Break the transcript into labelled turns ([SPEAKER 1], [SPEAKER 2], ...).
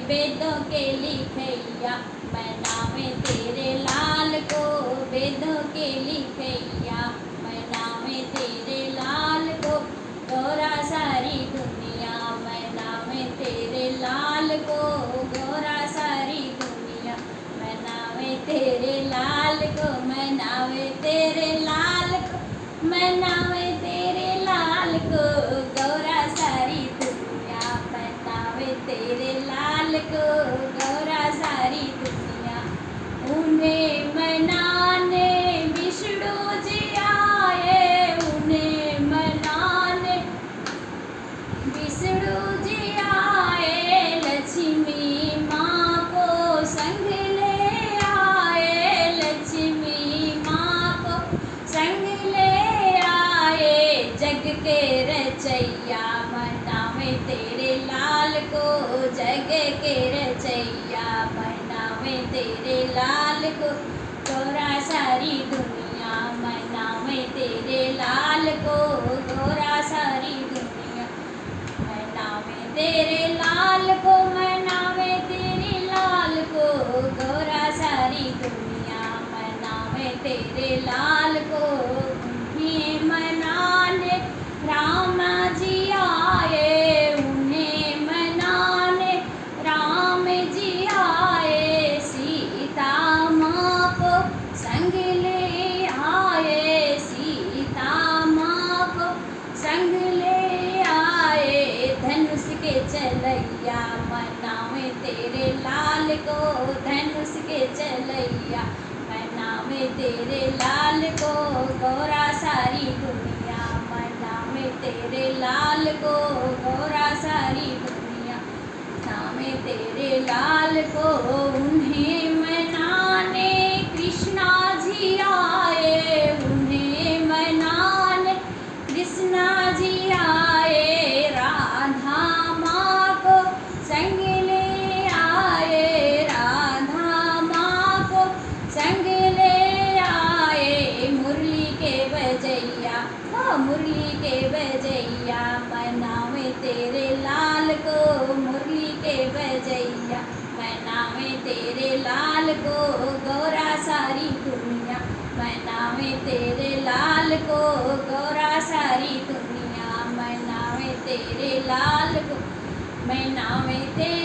[SPEAKER 1] वेदों के लिखैया, मैं नावे तेरे लाल को। वेदों के लिखैया, मैं नावे तेरे लाल को। गौरा सारी दुनिया, मैं नावे तेरे लाल को। गौरा सारी दुनिया, मैं नावे तेरे लाल को। मैं नावे तेरे लाल को, मैं नावे तेरे लाल को। गौरा सारी दुनिया, मैं नावे तेरे लाल को। गौरा सारी दुनिया, उन्हें मनाने विष्णु जी आए। उन्हें मनाने विष्णु जी आए। लक्ष्मी माँ को संग ले आए। लक्ष्मी माँ को संग ले आए। जग के रचैया, मनावे तेरे लाल को। जग के रचैया, मनावे तेरे लाल को। गौरा सारी दुनिया, मनावे तेरे लाल को। गौरा सारी दुनिया, मनावे तेरे लाल को। मनावे तेरे लाल को। गौरा सारी दुनिया, मनावे तेरे लाल को। उन्हें मनाने राम जी आए। उन्हें मनाने राम जी आए। सीता माँ को संग ले आए। सीता माँ को संग ले आए। धनुष के चलैया, मनावे तेरे लाल को। धनुष के चलैया, मनावे तेरे लाल को। गौरा सारी दुनिया, मनावे तेरे लाल को। गौरा सारी दुनिया, नावे तेरे लाल को। उन्हें मनाने कृष्णा जी आए। उन्हें मनाने कृष्णा जी आए। राधा माँ को संग ले आए। राधा माँ को संग ले आए। मुरली के बजैया, मुरली के बजैया, मनावे तेरे लाल को। मुरली के बजैया, मनावे तेरे लाल को। गौरा सारी दुनिया, मनावे तेरे लाल को। गौरा सारी दुनिया, मनावे तेरे लाल को। मनावे तेरे